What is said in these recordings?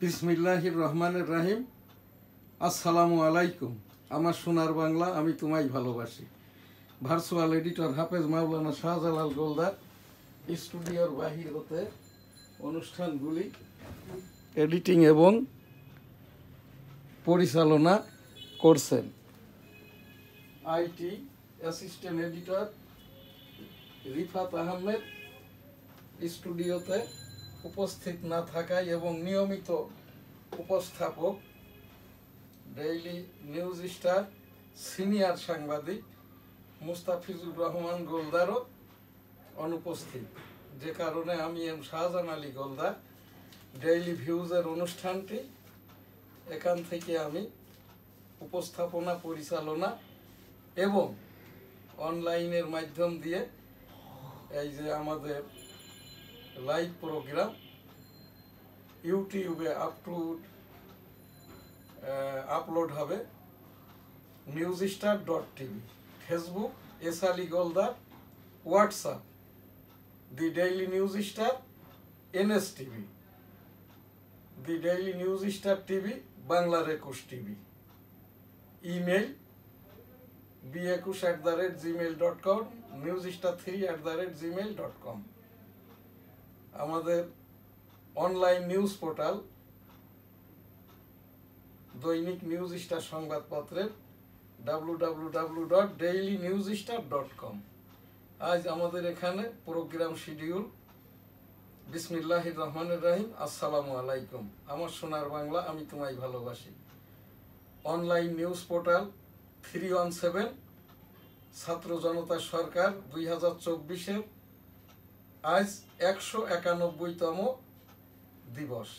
বিসমিল্লাহির রহমানির রহিম। আসসালামু আলাইকুম। আমার সোনার বাংলা, আমি তোমায় ভালোবাসি। ভার্চুয়াল এডিটর হাফেজ মাওলানা শাহজালাল গোলদার স্টুডিওর বাহির হতে অনুষ্ঠানগুলি এডিটিং এবং পরিচালনা করছেন। IT assistant editor Rifat Ahmed স্টুডিওতে উপস্থিত না থাকায় এবং নিয়মিত উপস্থাপক ডেইলি নিউজ স্টার সিনিয়র সাংবাদিক মুস্তাফিজুর রহমান গোলদারও অনুপস্থিত, যে কারণে আমি এম শাহজাহান আলী গোলদার ডেইলি ভিউজের অনুষ্ঠানটি এখান থেকে আমি উপস্থাপনা পরিচালনা এবং অনলাইনের মাধ্যম দিয়ে এই যে আমাদের লাইভ প্রোগ্রাম ইউটিউবে আপলোড হবে। newsstar.tv, Facebook S Ali Goldar, WhatsApp the daily news star NSTV, the daily news star TV বাংলার 21 টিভি, ইমেল b21@gmail.com, newsstar3@gmail.com। আমাদের অনলাইন নিউজ পোর্টাল দৈনিক নিউজ স্টার সংবাদপত্রের www.dailynewsstar.com। আজ আমাদের এখানে প্রোগ্রাম শিডিউল। বিসমিল্লাহির রহমানির রহিম। আসসালামু আলাইকুম। আমার সোনার বাংলা, আমি তোমায় ভালোবাসি। অনলাইন নিউজ পোর্টাল 317 ছাত্র জনতা সরকার 2024-এর আজ 191তম দিবস।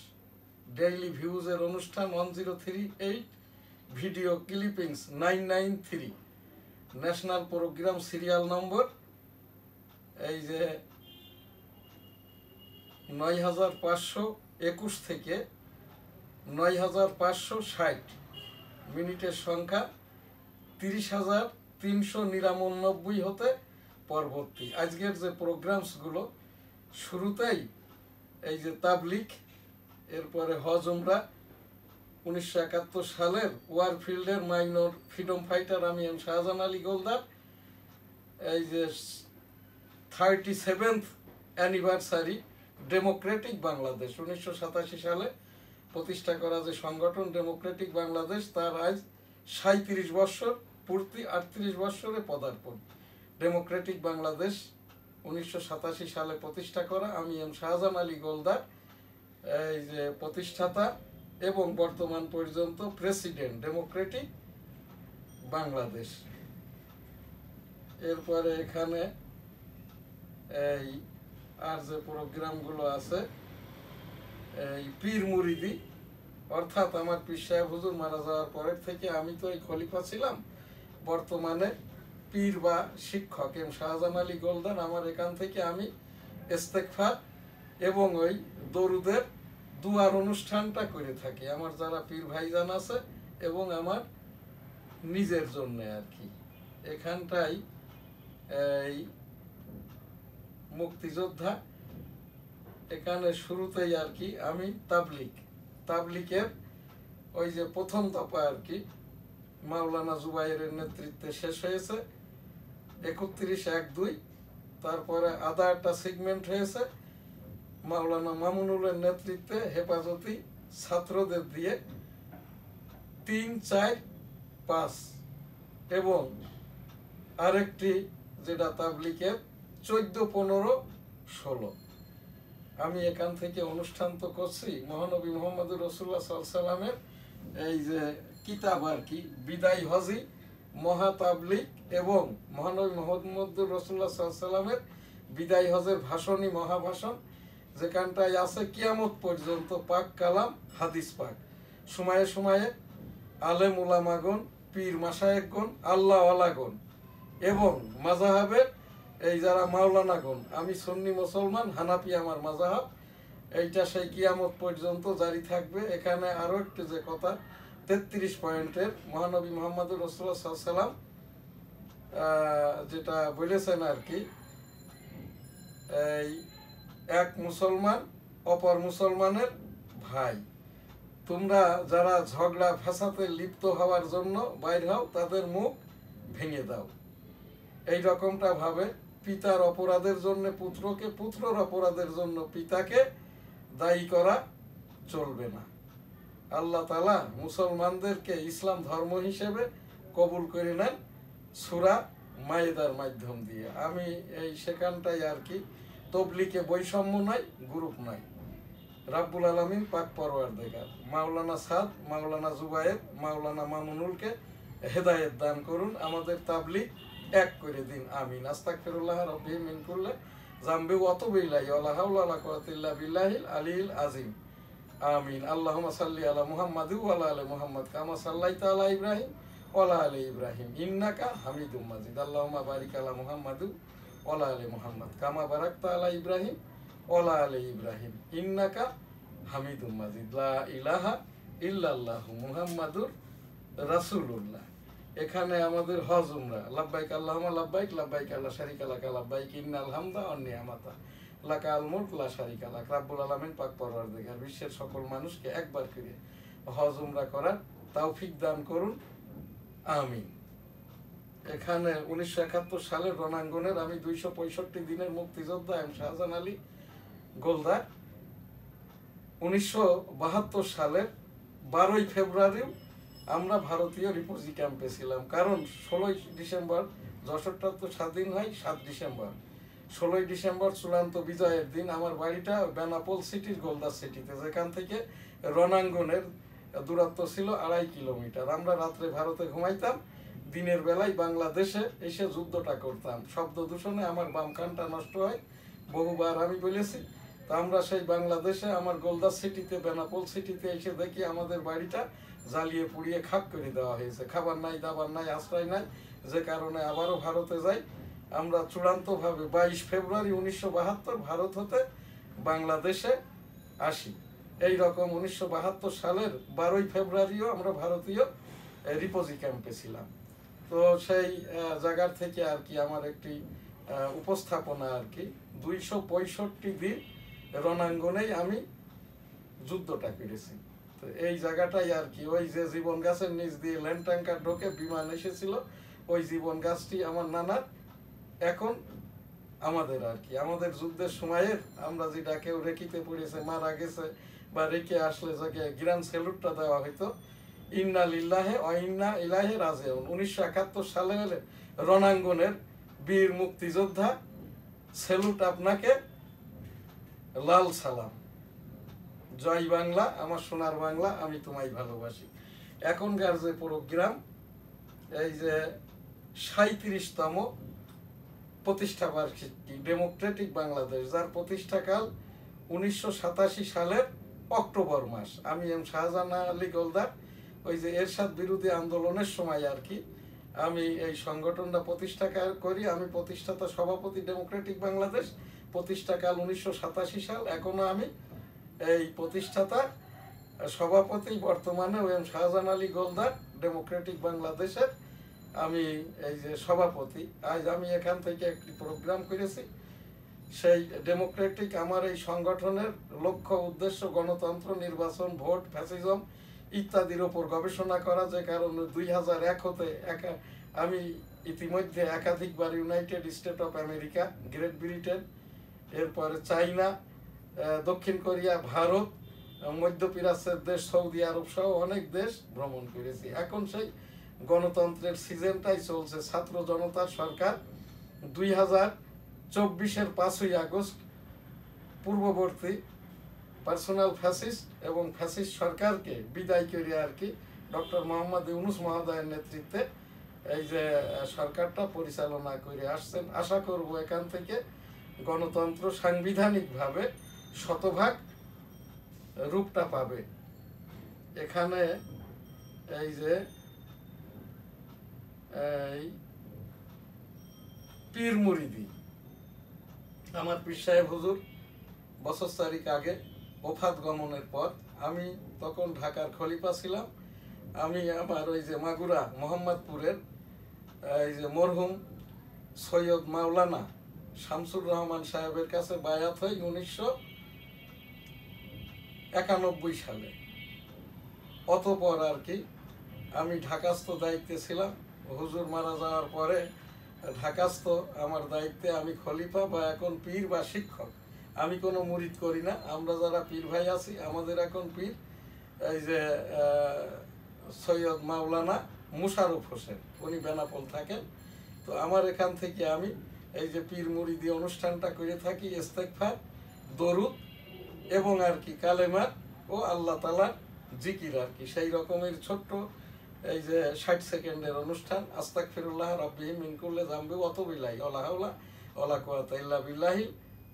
ডেইলি ভিউজের অনুষ্ঠান 1038, video clippings 993, national programme serial number এই যে 9521 থেকে 9560, মিনিটের সংখ্যা 30,399 হতে পরবর্তী। আজকের যে প্রোগ্রামসগুলো, শুরুতেই এই যে তাবলিগ, এরপরে হজ উমরা, 1971 সালের ওয়ারফিল্ডের মাইনর ফ্রিডম ফাইটার আমি এম শাহজাহান আলী গোলদার, এই যে 37th অ্যানিভার্সারি ডেমোক্রেটিক বাংলাদেশ, 1987 সালে প্রতিষ্ঠা করা যে সংগঠন ডেমোক্রেটিক বাংলাদেশ, তার আজ 37 বৎসর পূর্তি, 38 বৎসরে পদার্পণ। ডেমোক্রেটিক বাংলাদেশ 1987 সালে প্রতিষ্ঠা করা, আমি এম শাহজাহান আলী গোলদার এই যে প্রতিষ্ঠাতা এবং বর্তমান পর্যন্ত প্রেসিডেন্ট ডেমোক্রেটিক বাংলাদেশ। এরপরে এখানে এই আর যে প্রোগ্রামগুলো আছে, এই পীর মুরিদি, অর্থাৎ আমার পীর সাহেব হুজুর মারা যাওয়ার পরের থেকে আমি তো এই খলিফা ছিলাম, বর্তমানে পীর বা শিক্ষক এম শাহজাহান আলী গোলদার। আমার এখান থেকে আমি ইস্তেগফার এবং ওই দরুদের দুয়ার অনুষ্ঠানটা করে থাকি আমার যারা পীর ভাইজান আছে এবং আমার নিজের জন্য আর কি। এখানটাই এই মুক্তিযোদ্ধা, এখানে শুরুতেই আর কি আমি তাবলিগের ওই যে প্রথম দফা আর কি মাওলানা জুবাইরের নেতৃত্বে শেষ হয়েছে 31/1/2। তারপরে আদা একটা সেগমেন্ট হয়েছে মাওলানা মামুনুলের নেতৃত্বে হেফাজতি ছাত্রদের দিয়ে 3, 4, 5, এবং আরেকটি যেটা তাবলিগের 14, 15, 16। আমি এখান থেকে অনুষ্ঠান তো করছি মহানবী মুহাম্মদুর রাসূলুল্লাহ সাল্লাল্লাহু আলাইহি ওয়াসাল্লামের এই যে কিতাব আর কি, বিদায় হজি, মহাতাবলিগ এবং মহানবী মুহাম্মদুর রাসূলুল্লাহ সাল্লাল্লাহু আলাইহি ওয়াসাল্লামের বিদায় হজের ভাষণই মহাভাষণ, যেখানটায় আছে কিয়ামত পর্যন্ত পাক কালাম, হাদিস পাক। সময়ে সময়ে আলেম উলামাগণ, পীর মাশায়েখগণ, আল্লাহ ওয়ালাগণ এবং মাযহাবের এই যারা মাওলানাগণ, আমি সুন্নি মুসলমান, হানাফি আমার মাযহাব, এইটা সেই কিয়ামত পর্যন্ত জারি থাকবে। এখানে আরো একটু যে কথা 33 পয়েন্টের মহানবী মুহাম্মদুর রাসূলুল্লাহ সাল্লাল্লাহু আলাইহি ওয়াসাল্লাম যেটা বলেছেন আর কি, এই এক মুসলমান অপর মুসলমানের ভাই, তোমরা যারা ঝগড়া ফাসাদে লিপ্ত হওয়ার জন্য বাইর হও তাদের মুখ ভেঙে দাও। এই রকমটা ভাবে পিতার অপরাধের জন্য পুত্রকে, পুত্রর অপরাধের জন্য পিতাকে দায়ী করা চলবে না। আল্লাহ তাআলা মুসলমানদেরকে ইসলাম ধর্ম হিসেবে কবুল করে নেন সূরা মায়েদার মাধ্যম দিয়ে। আমি এই সেখানটাই আর কি, তবলিগে বৈষম্য নাই, গ্রুপ নাই। রাব্বুল আলামিন পাক পরওয়ারদিগার মাওলানা সাদ, মাওলানা জুবায়ের, মাওলানা মামুনুলকে হেদায়েত দান করুন, আমাদের তাবলিগ এক করে দিন। আমিন। আস্তাগফিরুল্লাহ রাব্বি মিন কুল্লি যামবি ওয়া আতুবু ইলাইহি ওয়া লা হাওলা ওয়া লা কুওয়াতা ইল্লা বিল্লাহিল আলিয়্যিল আযীম। আমিন। আল্লাহুম্মা সাল্লি আলা মুহাম্মাদ ওয়া আলা আলি মুহাম্মাদ কামা সাল্লাইতা আলা ইব্রাহিম ওয়া আলা আলি ইব্রাহিম ইন্নাকা হামিদুম মাজিদ। আল্লাহুম্মা বারিক আলা মুহাম্মাদ ওয়া আলা আলি মুহাম্মাদ কামা বারাকতা আলা ইব্রাহিম ওয়া আলা আলি ইব্রাহিম ইন্নাকা হামিদুম মাজিদ। লা ইলাহা ইল্লাল্লাহু মুহাম্মাদুর রাসূলুল্লাহ। এখানে আমাদের হজ উমরা, লাব্বাইক আল্লাহুম্মা লাব্বাইক, লাব্বাইক লা শারীকা লাকা লাব্বাইক, ইন্নাল হামদা ওয়ান নি'মাতা লাকাল মুলক লা শারীকা লাক। রাব্বুল আলামিন পাক পরওয়ারদিগার বিশ্বের সকল মানুষকে একবার করে হজ উমরা করার তৌফিক দান করুন। আমিন। এখানে 1971 সালের রণাঙ্গনের আমি 265 দিনের মুক্তিযোদ্ধা এম শাহজাহান আলী গোলদার 1972 সালের 12 ফেব্রুয়ারি আমরা ভারতীয় রিফিউজি ক্যাম্পে ছিলাম। কারণ 16 ডিসেম্বর যশোরটা তো স্বাধীন হয় 7 ডিসেম্বর। 16 ডিসেম্বর চূড়ান্ত বিজয়ের দিন আমার বাড়িটা বেনাপোল সিটির গোলদার সিটিতে, যেখান থেকে রণাঙ্গনের দূরত্ব ছিল 2.5 কিলোমিটার। আমরা রাত্রে ভারতে ঘুমাইতাম, দিনের বেলায় বাংলাদেশে এসে যুদ্ধটা করতাম। শব্দ দূষণে আমার বাম কানটা নষ্ট হয়, বহুবার আমি বলেছি। তা আমরা সেই বাংলাদেশে আমার গোলদার সিটিতে, বেনাপোল সিটিতে এসে দেখি আমাদের বাড়িটা জ্বালিয়ে পুড়িয়ে খাক করে দেওয়া হয়েছে। খাবার নাই, দাবার নাই, আশ্রয় নাই, যে কারণে আবারও ভারতে যাই। আমরা চূড়ান্তভাবে 22 ফেব্রুয়ারি 1972 ভারত হতে বাংলাদেশে আসি। এই রকম 1972 সালের 12 ফেব্রুয়ারিও আমরা ভারতীয় রিফিউজি ক্যাম্পে ছিলাম। তো সেই জায়গার থেকে আর কি আমার একটি উপস্থাপনা আর কি, 265 দিন রণাঙ্গনেই আমি যুদ্ধটা করেছি। তো এই জায়গাটাই আর কি, ওই যে জীবন গাছের নিচ দিয়ে ল্যান্ড ট্যাঙ্কার ঢোকে বিমান এসেছিল, ওই জীবন গাছটি আমার নানার, এখন আমাদের আর কি। আমাদের যুদ্ধের সময়ের আমরা যেটা কেউ রেখিতে পড়েছে, মারা গেছে বা রেখে আসলে যাকে গ্র্যান্ড স্যালুটটা দেওয়া হইতো, ইন্না লিল্লাহি ওয়া ইন্না ইলাইহি রাজিউন। 1971 সালে রণাঙ্গনের বীর মুক্তিযোদ্ধা, স্যালুট আপনাকে, লাল সালাম। জয় বাংলা, আমার সোনার বাংলা, আমি তোমায় ভালোবাসি। এখনকার যে প্রোগ্রাম, এই যে 37তম প্রতিষ্ঠা বার্ষিকী ডেমোক্রেটিক বাংলাদেশ, যার প্রতিষ্ঠাকাল 1987 সালের অক্টোবর মাস। আমি এম শাহজাহান আলী গোলদার ওই যে এরশাদ বিরোধী আন্দোলনের সময় আর কি আমি এই সংগঠনটা প্রতিষ্ঠা করি। আমি প্রতিষ্ঠাতা সভাপতি ডেমোক্রেটিক বাংলাদেশ, প্রতিষ্ঠাকাল 1987 সাল। এখনো আমি এই প্রতিষ্ঠাতা সভাপতি, বর্তমানে এম শাহজাহান আলী গোলদার ডেমোক্রেটিক বাংলাদেশের আমি এই যে সভাপতি। আজ আমি এখান থেকে একটি প্রোগ্রাম করেছি। সেই ডেমোক্রেটিক আমার এই সংগঠনের লক্ষ্য উদ্দেশ্য গণতন্ত্র, নির্বাচন, ভোট, ফ্যাসিজম ইত্যাদির ওপর গবেষণা করা। যে কারণে 2001 হতে আমি ইতিমধ্যে একাধিকবার United state of America, great Britain, এরপরে চাইনা, দক্ষিণ কোরিয়া, ভারত, মধ্যপ্রাচ্যের দেশ সৌদি আরব সহ অনেক দেশ ভ্রমণ করেছি। এখন সেই গণতন্ত্রের সিজনটাই চলছে। ছাত্র জনতার সরকার 2024-এর 5ই আগস্ট পূর্ববর্তী পার্সোনাল ফ্যাসিস্ট এবং ফ্যাসিস্ট সরকারকে বিদায় করে আর কি ডক্টর মোহাম্মদ ইউনূস মহোদয়ের নেতৃত্বে এই যে সরকারটা পরিচালনা করে আসছেন। আশা করব এখান থেকে গণতন্ত্র সাংবিধানিকভাবে শতভাগ রূপটা পাবে। এখানে এই যে এই পীর মুরিদি, আমার পীর সাহেব হুজুর বছর 4 আগে ওফাত গমনের পর, আমি তখন ঢাকার খলিফা ছিলাম। আমি আমার ওই যে মাগুরা মোহাম্মদপুরের এই যে মরহুম সৈয়দ মাওলানা শামসুর রহমান সাহেবের কাছে বায়াত হই 1991 সালে। অতপর আর কি আমি ঢাকাস্থ দায়িত্বে ছিলাম। হুজুর মারা যাওয়ার পরে ঢাকাস্থ আমার দায়িত্বে আমি খলিফা বা এখন পীর বা শিক্ষক। আমি কোনো মুরিদ করি না। আমরা যারা পীর ভাই আছি আমাদের এখন পীর এই যে সৈয়দ মাওলানা মুশারফ হোসেন, উনি বেনাপোল থাকেন। তো আমার এখান থেকে আমি এই যে পীর মুরিদি অনুষ্ঠানটা করে থাকি, ইস্তেগফার, দরুদ এবং আর কি কালেমার ও আল্লাহ তাআলার জিকির আর কি, সেই রকমের ছোট্ট এই যে 60 সেকেন্ডের অনুষ্ঠান। আস্তাগফিরুল্লাহ রাব্বি মিন কুল্লি যামবি ওয়া তুবু ইলাইহি ওয়া লা হাওলা ওয়া লা কুওয়াতা ইল্লা বিল্লাহিল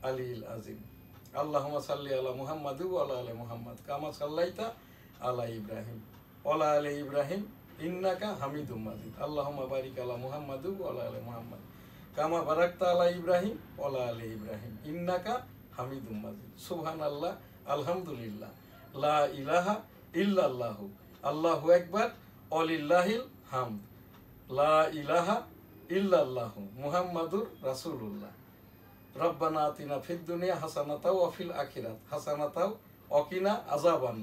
আলিয়্যিল আযীম। আল্লাহুম্মা সাল্লি আলা মুহাম্মাদি ওয়া আলা আলি মুহাম্মাদ কামা সাল্লাইতা আলা ইব্রাহিম ওয়া আলা আলি ইব্রাহিম ইন্নাকা হামিদুম মাজিদ। আল্লাহুম্মা বারিক আলা মুহাম্মাদি ওয়া আলা আলি মুহাম্মাদ কামা বারাকতা আলা ইব্রাহিম ওয়া আলা আলি ইব্রাহিম ইন্নাকা হামিদুম মাজিদ। সুবহানাল্লাহ, আলহামদুলিল্লাহ, লা ইলাহা ইল্লাল্লাহু, আল্লাহু আকবার, ওয়ালিল্লাহিল হামদ, লা ইলাহা ইল্লাল্লাহু, মুহাম্মাদুর রাসূলুল্লাহ। রব্বানা আতিনা ফিদ দুনিয়া হাসানাতাও ওয়া ফিল আখিরাত হাসানাতাও ওয়া কিনা আযাবান।